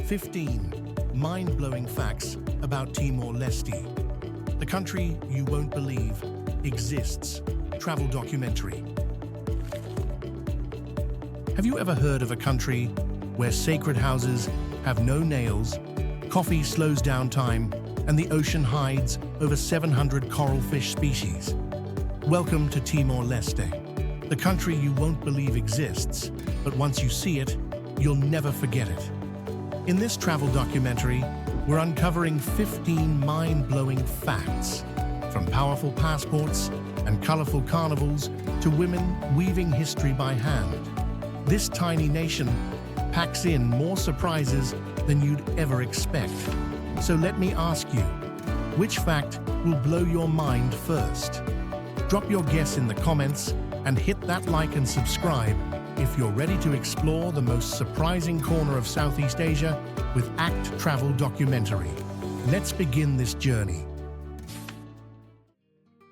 15 mind-blowing facts about Timor-Leste, the country you won't believe exists. Travel documentary. Have you ever heard of a country where sacred houses have no nails, coffee slows down time, and the ocean hides over 700 coral fish species? Welcome to Timor-Leste, the country you won't believe exists, but once you see it, you'll never forget it. In this travel documentary, we're uncovering 15 mind-blowing facts, from powerful passports and colorful carnivals to women weaving history by hand. This tiny nation packs in more surprises than you'd ever expect. So let me ask you, which fact will blow your mind first? Drop your guess in the comments and hit that like and subscribe if you're ready to explore the most surprising corner of Southeast Asia with ACT Travel Documentary. Let's begin this journey.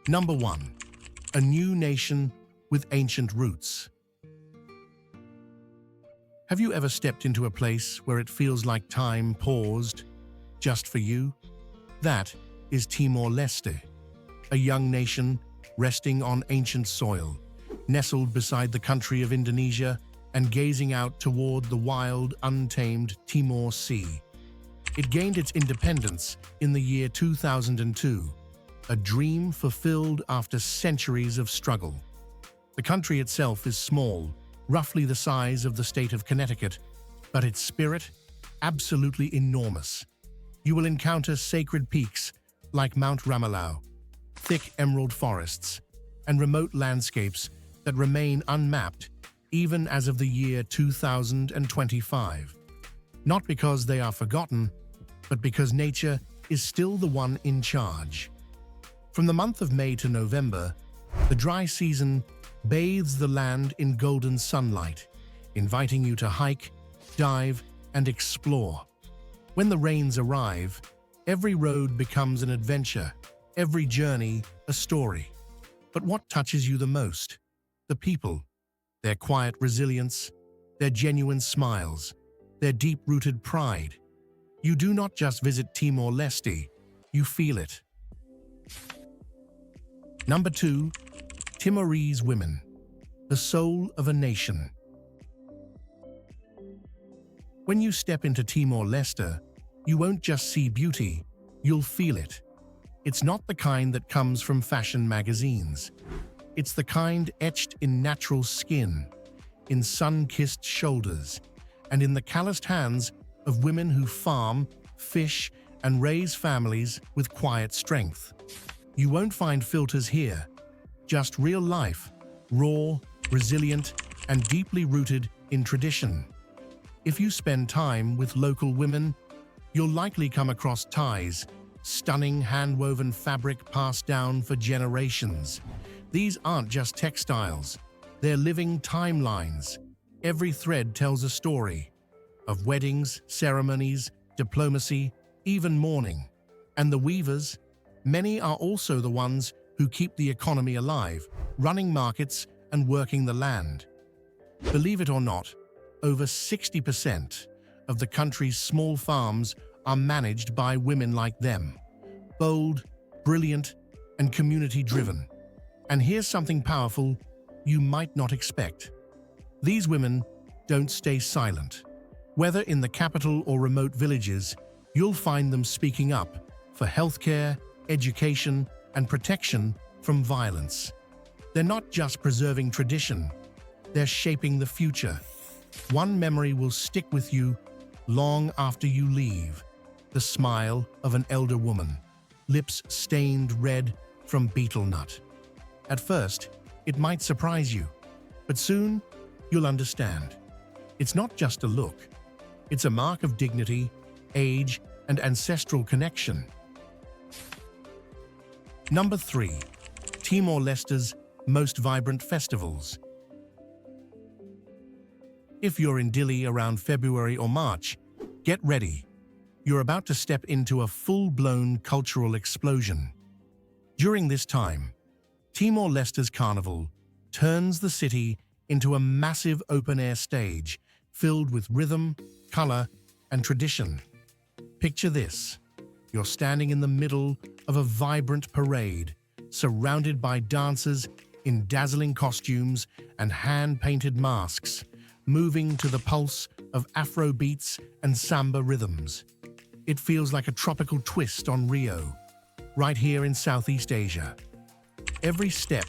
Number 1. A new nation with ancient roots. Have you ever stepped into a place where it feels like time paused just for you? That is Timor-Leste, a young nation resting on ancient soil, nestled beside the country of Indonesia and gazing out toward the wild, untamed Timor Sea. It gained its independence in the year 2002, a dream fulfilled after centuries of struggle. The country itself is small, roughly the size of the state of Connecticut, but its spirit, absolutely enormous. You will encounter sacred peaks like Mount Ramelau, thick emerald forests, and remote landscapes that remain unmapped even as of the year 2025. Not because they are forgotten, but because nature is still the one in charge. From the month of May to November, the dry season bathes the land in golden sunlight, inviting you to hike, dive, and explore. When the rains arrive, every road becomes an adventure, every journey a story. But what touches you the most? The people, their quiet resilience, their genuine smiles, their deep-rooted pride. You do not just visit Timor-Leste, you feel it. Number 2. Timorese women, the soul of a nation. When you step into Timor-Leste, you won't just see beauty, you'll feel it. It's not the kind that comes from fashion magazines. It's the kind etched in natural skin, in sun-kissed shoulders, and in the calloused hands of women who farm, fish, and raise families with quiet strength. You won't find filters here, just real life, raw, resilient, and deeply rooted in tradition. If you spend time with local women, you'll likely come across ties, stunning hand-woven fabric passed down for generations. These aren't just textiles, they're living timelines. Every thread tells a story of weddings, ceremonies, diplomacy, even mourning. And the weavers, many are also the ones who keep the economy alive, running markets and working the land. Believe it or not, over 60% of the country's small farms are managed by women like them. Bold, brilliant, and community-driven. And here's something powerful you might not expect. These women don't stay silent. Whether in the capital or remote villages, you'll find them speaking up for healthcare, education, and protection from violence. They're not just preserving tradition, they're shaping the future. One memory will stick with you long after you leave: the smile of an elder woman, lips stained red from betel nut. At first, it might surprise you, but soon you'll understand. It's not just a look, it's a mark of dignity, age, and ancestral connection. Number 3. Timor-Leste's most vibrant festivals. If you're in Dili around February or March, get ready. You're about to step into a full-blown cultural explosion. During this time, Timor-Leste's carnival turns the city into a massive open-air stage filled with rhythm, color, and tradition. Picture this. You're standing in the middle of a vibrant parade, surrounded by dancers in dazzling costumes and hand-painted masks, moving to the pulse of Afro beats and samba rhythms. It feels like a tropical twist on Rio, right here in Southeast Asia. Every step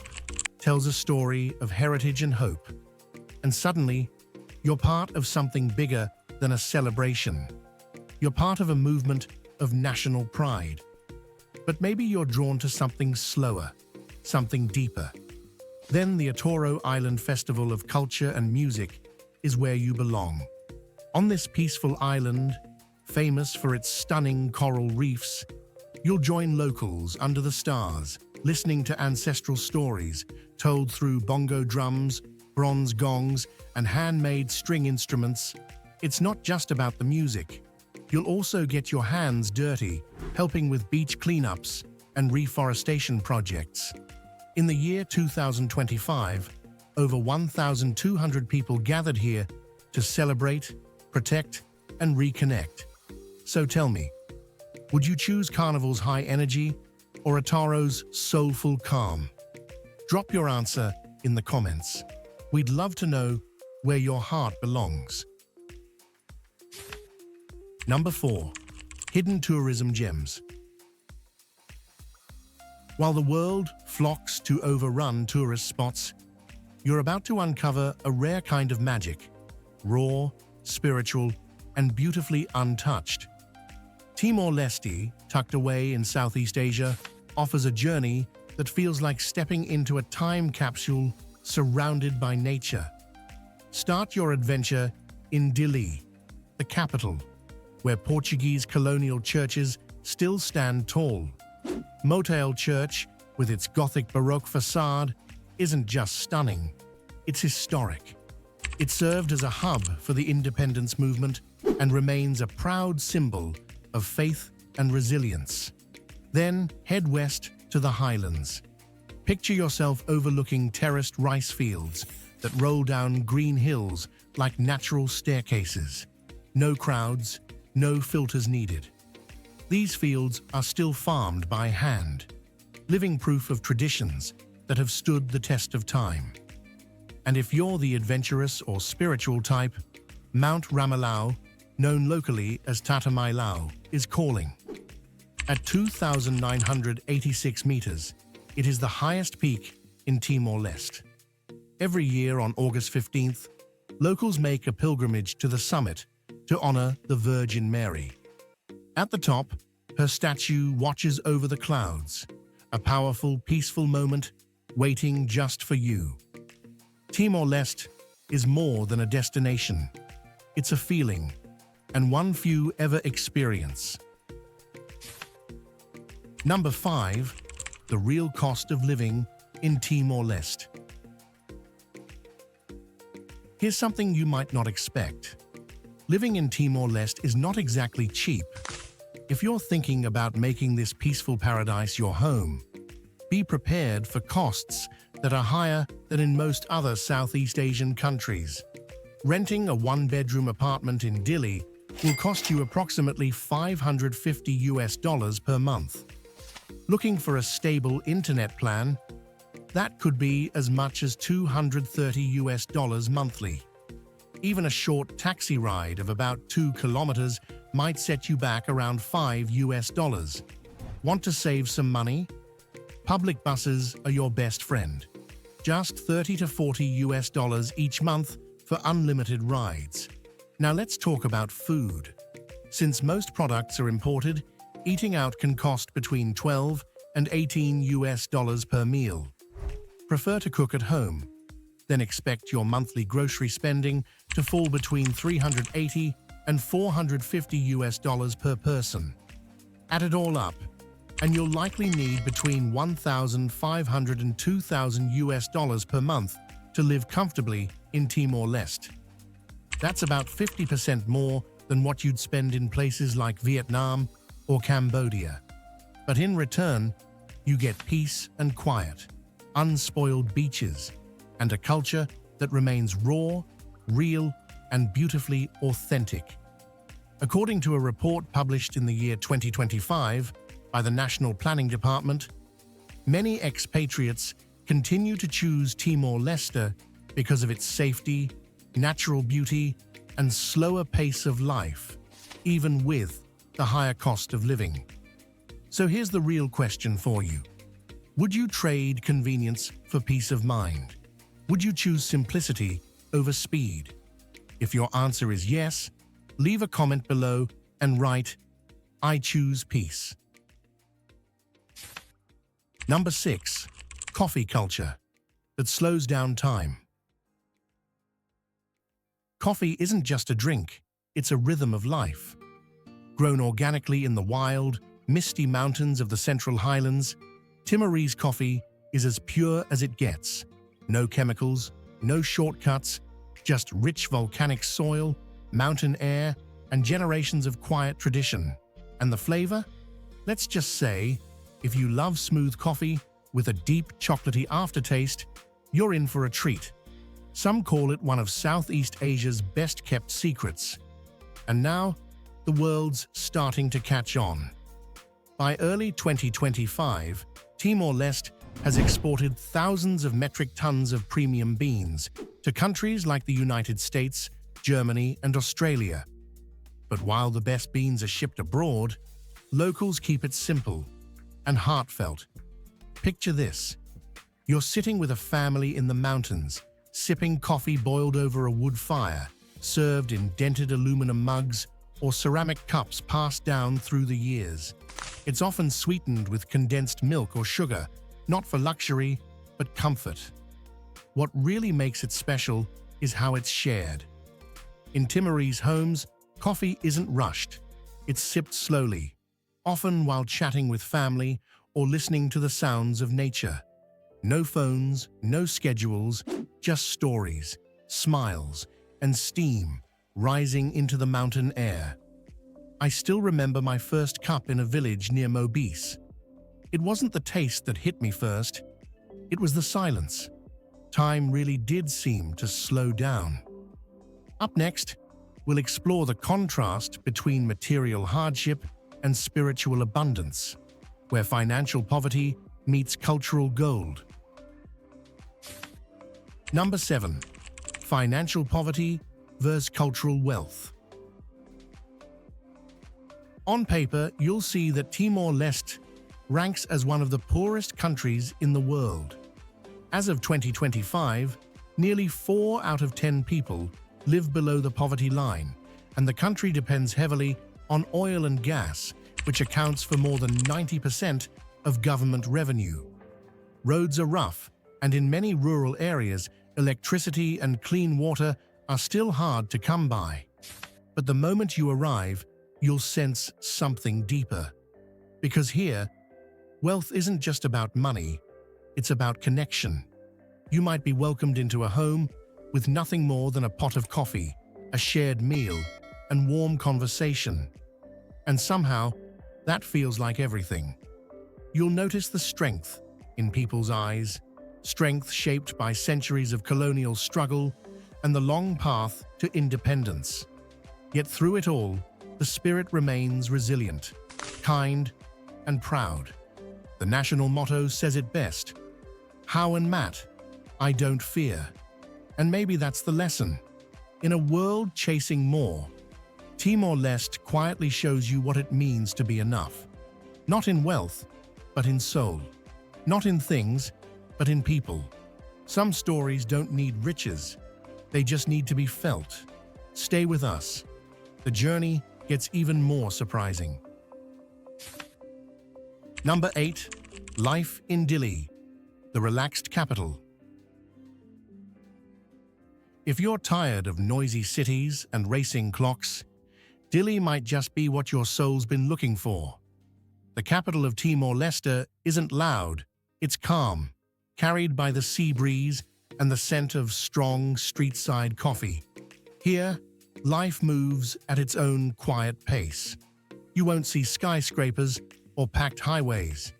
tells a story of heritage and hope, and suddenly, you're part of something bigger than a celebration. You're part of a movement of national pride. But maybe you're drawn to something slower, something deeper. Then the Atauro Island Festival of Culture and Music is where you belong. On this peaceful island, famous for its stunning coral reefs, you'll join locals under the stars, listening to ancestral stories told through bongo drums, bronze gongs, and handmade string instruments. It's not just about the music. You'll also get your hands dirty, helping with beach cleanups and reforestation projects. In the year 2025, over 1,200 people gathered here to celebrate, protect, and reconnect. So tell me, would you choose Carnival's high energy or Atauro's soulful calm? Drop your answer in the comments. We'd love to know where your heart belongs. Number 4. Hidden tourism gems. While the world flocks to overrun tourist spots, you're about to uncover a rare kind of magic, raw, spiritual, and beautifully untouched. Timor-Leste, tucked away in Southeast Asia, offers a journey that feels like stepping into a time capsule surrounded by nature. Start your adventure in Dili, the capital, where Portuguese colonial churches still stand tall. Motel Church, with its Gothic Baroque facade, isn't just stunning, it's historic. It served as a hub for the independence movement and remains a proud symbol of faith and resilience. Then head west to the highlands. Picture yourself overlooking terraced rice fields that roll down green hills like natural staircases. No crowds, no filters needed. These fields are still farmed by hand, living proof of traditions that have stood the test of time. And if you're the adventurous or spiritual type, Mount Ramelau, known locally as Tatamailau, is calling. At 2,986 meters, it is the highest peak in Timor-Leste. Every year on August 15th, locals make a pilgrimage to the summit to honor the Virgin Mary. At the top, her statue watches over the clouds, a powerful, peaceful moment waiting just for you. Timor-Leste is more than a destination. It's a feeling, and one few ever experience. Number 5. The real cost of living in Timor-Leste. Here's something you might not expect. Living in Timor-Leste is not exactly cheap. If you're thinking about making this peaceful paradise your home, be prepared for costs that are higher than in most other Southeast Asian countries. Renting a one-bedroom apartment in Dili will cost you approximately $550 per month. Looking for a stable internet plan? That could be as much as $230 monthly. Even a short taxi ride of about 2 kilometers might set you back around $5. Want to save some money? Public buses are your best friend. Just $30 to $40 each month for unlimited rides. Now let's talk about food. Since most products are imported, eating out can cost between $12 and $18 per meal. Prefer to cook at home? Then expect your monthly grocery spending to fall between $380 and $450 per person. Add it all up, and you'll likely need between $1,500 and $2,000 per month to live comfortably in Timor-Leste. That's about 50% more than what you'd spend in places like Vietnam or Cambodia. But in return, you get peace and quiet, unspoiled beaches, and a culture that remains raw, real, and beautifully authentic. According to a report published in the year 2025 by the National Planning Department, many expatriates continue to choose Timor-Leste because of its safety, natural beauty, and slower pace of life, even with the higher cost of living. So here's the real question for you. Would you trade convenience for peace of mind? Would you choose simplicity over speed? If your answer is yes, leave a comment below and write, "I choose peace." Number 6. Coffee culture that slows down time. Coffee isn't just a drink, it's a rhythm of life. Grown organically in the wild, misty mountains of the Central Highlands, Timorese coffee is as pure as it gets. No chemicals, no shortcuts, just rich volcanic soil, mountain air, and generations of quiet tradition. And the flavor? Let's just say, if you love smooth coffee with a deep chocolatey aftertaste, you're in for a treat. Some call it one of Southeast Asia's best-kept secrets. And now, the world's starting to catch on. By early 2025, Timor-Leste has exported thousands of metric tons of premium beans to countries like the United States, Germany, and Australia. But while the best beans are shipped abroad, locals keep it simple and heartfelt. Picture this. You're sitting with a family in the mountains, sipping coffee boiled over a wood fire, served in dented aluminum mugs or ceramic cups passed down through the years. It's often sweetened with condensed milk or sugar, not for luxury, but comfort. What really makes it special is how it's shared. In Timorese homes, coffee isn't rushed. It's sipped slowly, often while chatting with family or listening to the sounds of nature. No phones, no schedules, just stories, smiles, and steam rising into the mountain air. I still remember my first cup in a village near Mobise. It wasn't the taste that hit me first, it was the silence. Time really did seem to slow down. Up next, we'll explore the contrast between material hardship and spiritual abundance, where financial poverty meets cultural gold. Number 7. Financial poverty versus cultural wealth. On paper, you'll see that Timor-Leste ranks as one of the poorest countries in the world. As of 2025, nearly 4 out of 10 people live below the poverty line, and the country depends heavily on oil and gas, which accounts for more than 90% of government revenue. Roads are rough, and in many rural areas, electricity and clean water are still hard to come by. But the moment you arrive, you'll sense something deeper. Because here, wealth isn't just about money, it's about connection. You might be welcomed into a home with nothing more than a pot of coffee, a shared meal, and warm conversation. And somehow, that feels like everything. You'll notice the strength in people's eyes, strength shaped by centuries of colonial struggle and the long path to independence. Yet through it all, the spirit remains resilient, kind, and proud. The national motto says it best: "How and Matt, I don't fear." And maybe that's the lesson. In a world chasing more, Timor-Leste quietly shows you what it means to be enough. Not in wealth, but in soul. Not in things, but in people. Some stories don't need riches. They just need to be felt. Stay with us. The journey gets even more surprising. Number 8. Life in Dili, the relaxed capital. If you're tired of noisy cities and racing clocks, Dili might just be what your soul's been looking for. The capital of Timor-Leste isn't loud, it's calm, carried by the sea breeze and the scent of strong street-side coffee. Here, life moves at its own quiet pace. You won't see skyscrapers or packed highways.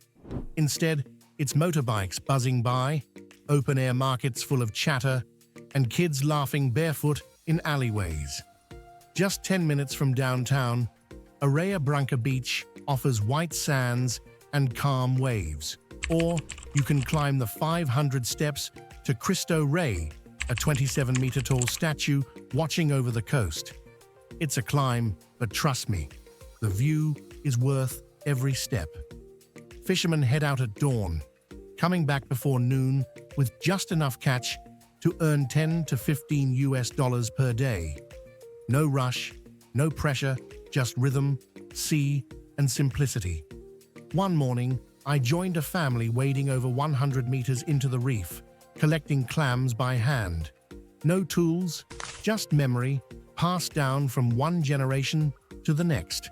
Instead, it's motorbikes buzzing by, open-air markets full of chatter, and kids laughing barefoot in alleyways. Just 10 minutes from downtown, Areia Branca Beach offers white sands and calm waves. Or you can climb the 500 steps to Cristo Rei, a 27-meter-tall statue watching over the coast. It's a climb, but trust me, the view is worth every step. Fishermen head out at dawn, coming back before noon with just enough catch to earn $10 to $15 per day. No rush, no pressure, just rhythm, sea, and simplicity. One morning, I joined a family wading over 100 meters into the reef, collecting clams by hand. No tools, just memory, passed down from one generation to the next.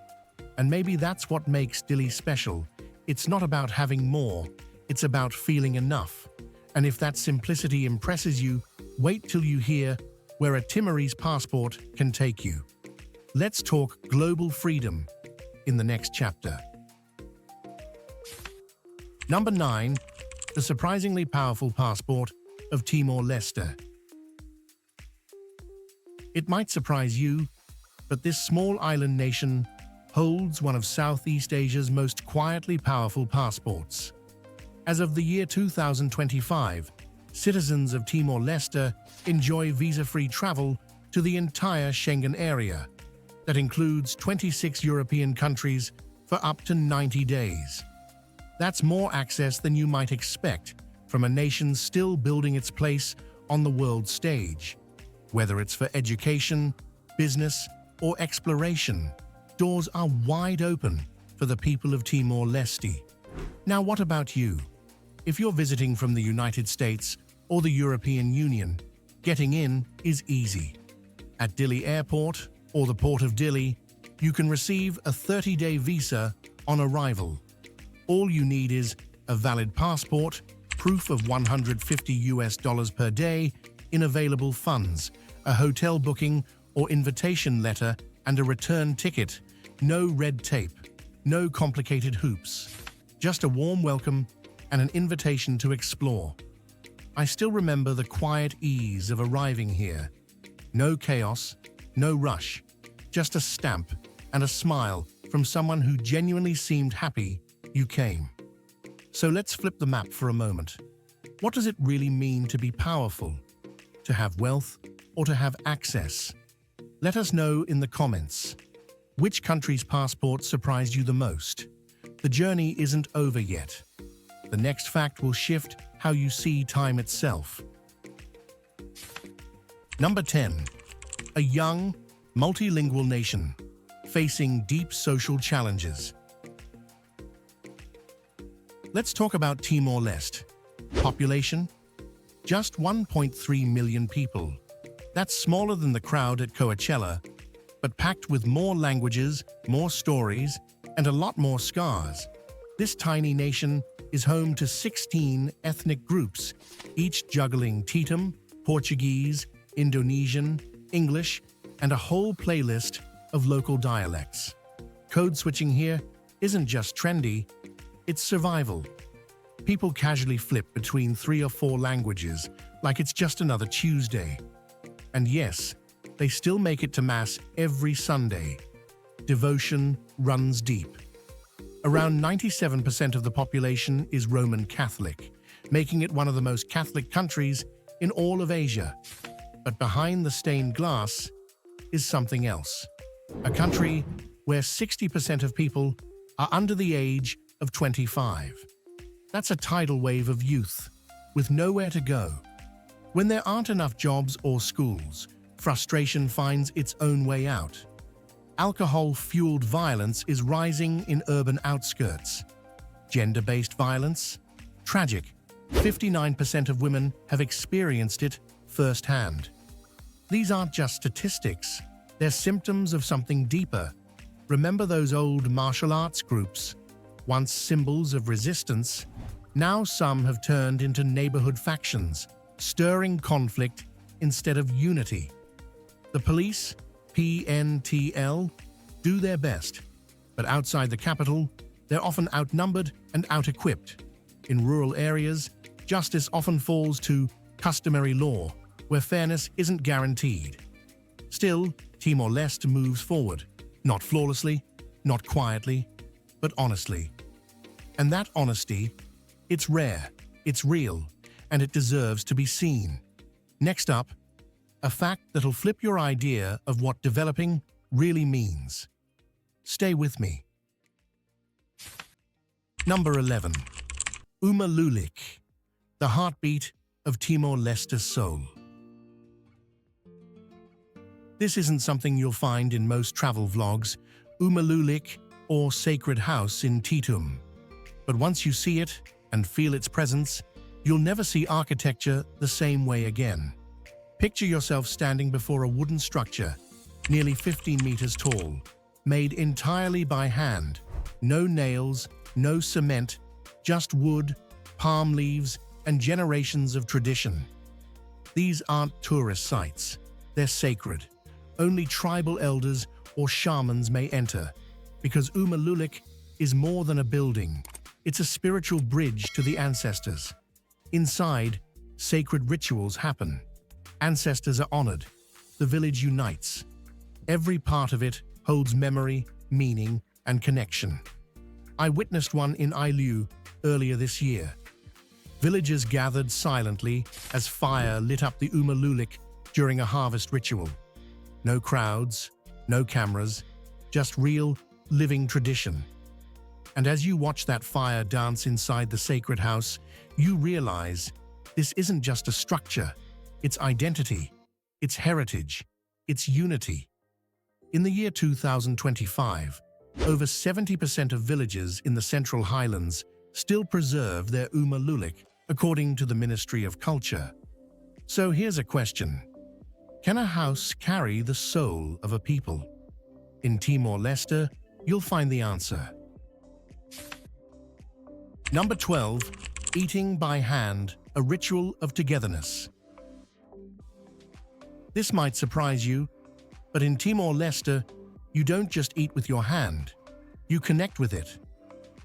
And maybe that's what makes Dili special. It's not about having more, it's about feeling enough. And if that simplicity impresses you, wait till you hear where a Timorese passport can take you. Let's talk global freedom in the next chapter. Number 9, the surprisingly powerful passport of Timor-Leste. It might surprise you, but this small island nation holds one of Southeast Asia's most quietly powerful passports. As of the year 2025, citizens of Timor-Leste enjoy visa-free travel to the entire Schengen area. That includes 26 European countries for up to 90 days. That's more access than you might expect from a nation still building its place on the world stage. Whether it's for education, business, or exploration, doors are wide open for the people of Timor-Leste. Now, what about you? If you're visiting from the United States or the European Union, getting in is easy. At Dili Airport or the Port of Dili, you can receive a 30-day visa on arrival. All you need is a valid passport, proof of $150 per day in available funds, a hotel booking or invitation letter, and a return ticket. No red tape, no complicated hoops. Just a warm welcome and an invitation to explore. I still remember the quiet ease of arriving here. No chaos, no rush, just a stamp and a smile from someone who genuinely seemed happy you came. So let's flip the map for a moment. What does it really mean to be powerful? To have wealth or to have access? Let us know in the comments. Which country's passport surprised you the most? The journey isn't over yet. The next fact will shift how you see time itself. Number 10. A young, multilingual nation facing deep social challenges. Let's talk about Timor-Leste. Population? Just 1.3 million people. That's smaller than the crowd at Coachella, but packed with more languages, more stories, and a lot more scars. This tiny nation is home to 16 ethnic groups, each juggling Tetum, Portuguese, Indonesian, English, and a whole playlist of local dialects. Code switching here isn't just trendy, it's survival. People casually flip between 3 or 4 languages like it's just another Tuesday. And yes, they still make it to Mass every Sunday. Devotion runs deep. Around 97% of the population is Roman Catholic, making it one of the most Catholic countries in all of Asia. But behind the stained glass is something else. A country where 60% of people are under the age of 25. That's a tidal wave of youth, with nowhere to go. When there aren't enough jobs or schools, frustration finds its own way out. Alcohol-fueled violence is rising in urban outskirts. Gender-based violence? Tragic. 59% of women have experienced it firsthand. These aren't just statistics, they're symptoms of something deeper. Remember those old martial arts groups? Once symbols of resistance, now some have turned into neighborhood factions, stirring conflict instead of unity. The police, PNTL, do their best, but outside the capital, they're often outnumbered and out-equipped. In rural areas, justice often falls to customary law, where fairness isn't guaranteed. Still, Timor-Leste moves forward, not flawlessly, not quietly, but honestly. And that honesty, it's rare, it's real, and it deserves to be seen. Next up, a fact that'll flip your idea of what developing really means. Stay with me. Number 11. Lulik, the heartbeat of Timor-Leste's soul. This isn't something you'll find in most travel vlogs, Lulik or Sacred House in Titum. But once you see it and feel its presence, you'll never see architecture the same way again. Picture yourself standing before a wooden structure, nearly 15 meters tall, made entirely by hand. No nails, no cement, just wood, palm leaves, and generations of tradition. These aren't tourist sites. They're sacred. Only tribal elders or shamans may enter, because Lulik is more than a building. It's a spiritual bridge to the ancestors. Inside, sacred rituals happen. Ancestors are honored. The village unites. Every part of it holds memory, meaning, and connection. I witnessed one in Ilu earlier this year. Villagers gathered silently as fire lit up the Lulik during a harvest ritual. No crowds, no cameras, just real, living tradition. And as you watch that fire dance inside the sacred house, you realize this isn't just a structure, it's identity, it's heritage, it's unity. In the year 2025, over 70% of villages in the Central Highlands still preserve their Lulik, according to the Ministry of Culture. So here's a question. Can a house carry the soul of a people? In Timor-Leste, you'll find the answer. Number 12. Eating by hand, a ritual of togetherness. This might surprise you, but in Timor-Leste, you don't just eat with your hand, you connect with it.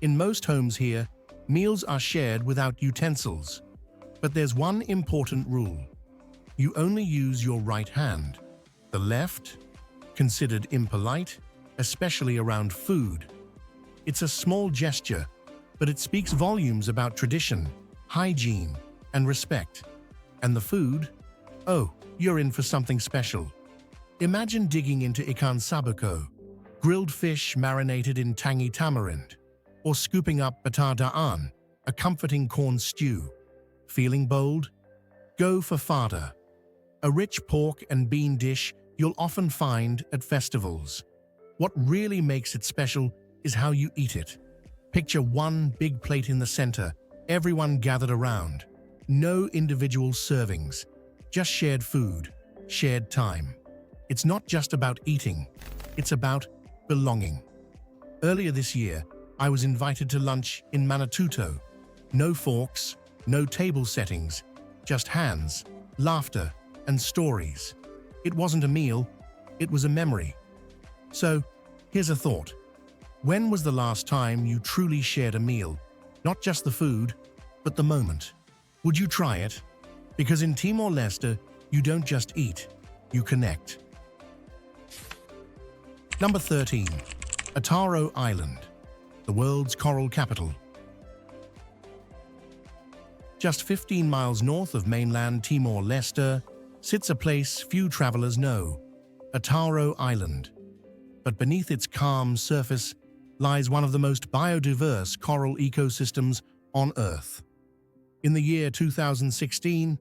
In most homes here, meals are shared without utensils. But there's one important rule. You only use your right hand. The left, considered impolite, especially around food. It's a small gesture, but it speaks volumes about tradition, hygiene, and respect. And the food? Oh, you're in for something special. Imagine digging into ikan sabako, grilled fish marinated in tangy tamarind, or scooping up batar daan, a comforting corn stew. Feeling bold? Go for fada, a rich pork and bean dish you'll often find at festivals. What really makes it special is how you eat it. Picture one big plate in the center, everyone gathered around. No individual servings, just shared food, shared time. It's not just about eating, it's about belonging. Earlier this year, I was invited to lunch in Manatuto. No forks, no table settings, just hands, laughter, and stories. It wasn't a meal, it was a memory. So, here's a thought. When was the last time you truly shared a meal? Not just the food, but the moment. Would you try it? Because in Timor-Leste, you don't just eat, you connect. Number 13. Atauro Island, the world's coral capital. Just 15 miles north of mainland Timor-Leste sits a place few travelers know, Atauro Island. But beneath its calm surface lies one of the most biodiverse coral ecosystems on Earth. In the year 2016,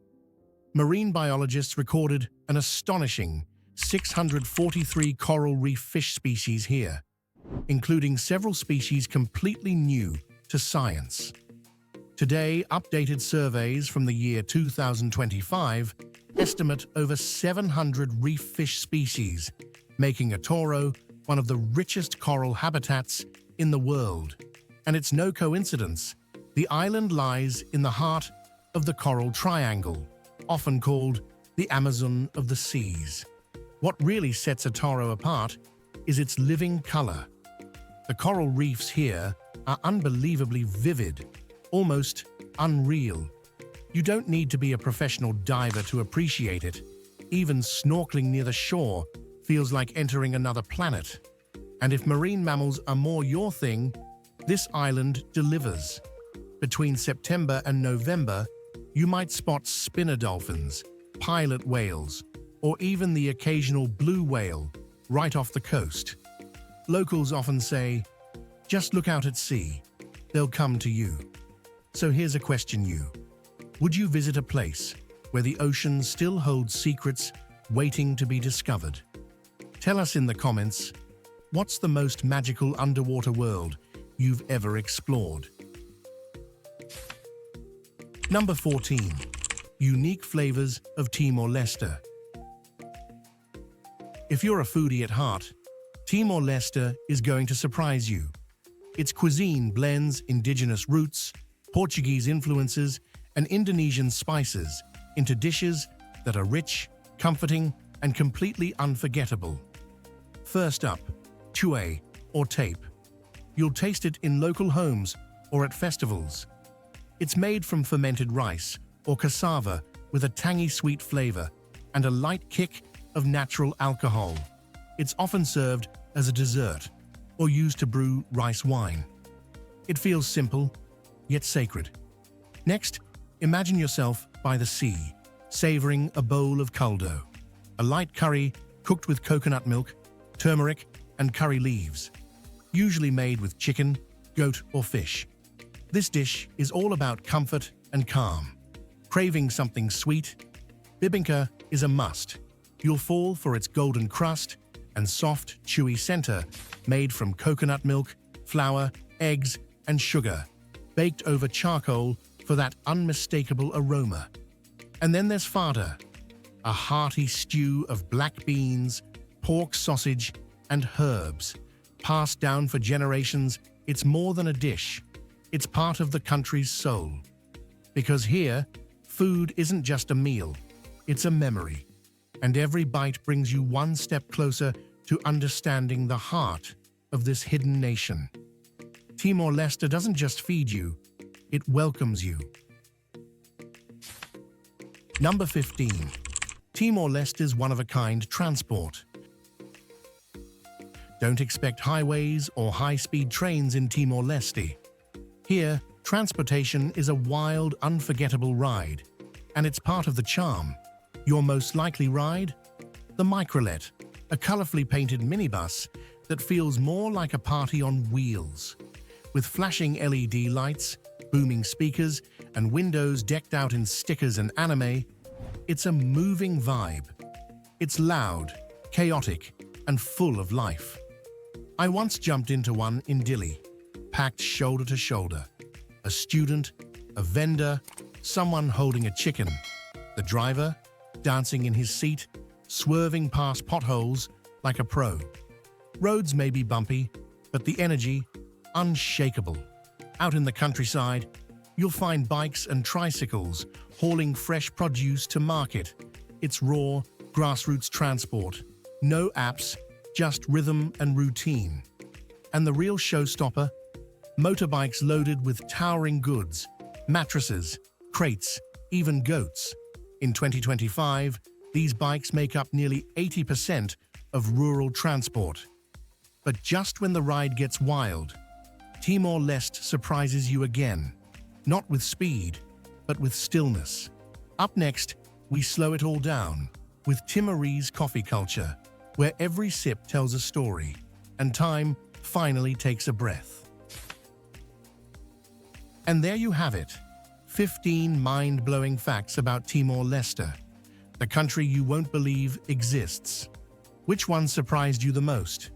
marine biologists recorded an astonishing 643 coral reef fish species here, including several species completely new to science. Today, updated surveys from the year 2025 estimate over 700 reef fish species, making Atauro one of the richest coral habitats in the world. And it's no coincidence. The island lies in the heart of the Coral Triangle, often called the Amazon of the Seas. What really sets Atauro apart is its living color. The coral reefs here are unbelievably vivid, almost unreal. You don't need to be a professional diver to appreciate it. Even snorkeling near the shore feels like entering another planet. And if marine mammals are more your thing, this island delivers. Between September and November, you might spot spinner dolphins, pilot whales, or even the occasional blue whale right off the coast. Locals often say, "Just look out at sea, they'll come to you." So here's a question you. Would you visit a place where the ocean still holds secrets waiting to be discovered? Tell us in the comments, what's the most magical underwater world you've ever explored? Number 14. Unique flavors of Timor-Leste. If you're a foodie at heart, Timor-Leste is going to surprise you. Its cuisine blends indigenous roots, Portuguese influences, and Indonesian spices into dishes that are rich, comforting, and completely unforgettable. First up, tue, or tape. You'll taste it in local homes or at festivals. It's made from fermented rice or cassava with a tangy sweet flavor and a light kick of natural alcohol. It's often served as a dessert or used to brew rice wine. It feels simple, yet sacred. Next, imagine yourself by the sea, savoring a bowl of caldo, a light curry cooked with coconut milk, turmeric, and curry leaves, usually made with chicken, goat, or fish. This dish is all about comfort and calm. Craving something sweet? Bibingka is a must. You'll fall for its golden crust and soft, chewy center made from coconut milk, flour, eggs, and sugar, baked over charcoal for that unmistakable aroma. And then there's fada, a hearty stew of black beans, pork sausage, and herbs. Passed down for generations, it's more than a dish. It's part of the country's soul. Because here, food isn't just a meal, it's a memory. And every bite brings you one step closer to understanding the heart of this hidden nation. Timor-Leste doesn't just feed you, it welcomes you. Number 15. Timor-Leste's one-of-a-kind transport. Don't expect highways or high-speed trains in Timor-Leste. Here, transportation is a wild, unforgettable ride, and it's part of the charm. Your most likely ride? The Microlet, a colorfully painted minibus that feels more like a party on wheels. With flashing LED lights, booming speakers, and windows decked out in stickers and anime, it's a moving vibe. It's loud, chaotic, and full of life. I once jumped into one in Dili, packed shoulder to shoulder. A student, a vendor, someone holding a chicken. The driver, dancing in his seat, swerving past potholes like a pro. Roads may be bumpy, but the energy, unshakable. Out in the countryside, you'll find bikes and tricycles hauling fresh produce to market. It's raw, grassroots transport. No apps, just rhythm and routine. And the real showstopper? Motorbikes loaded with towering goods, mattresses, crates, even goats. In 2025, these bikes make up nearly 80% of rural transport. But just when the ride gets wild, Timor-Leste surprises you again. Not with speed, but with stillness. Up next, we slow it all down with Timorese coffee culture, where every sip tells a story, and time finally takes a breath. And there you have it, 15 mind-blowing facts about Timor-Leste, the country you won't believe exists. Which one surprised you the most?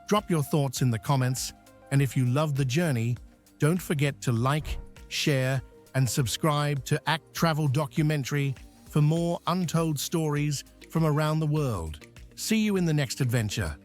Drop your thoughts in the comments, and if you loved the journey, don't forget to like, share, and subscribe to Travel Documentary for more untold stories from around the world. See you in the next adventure.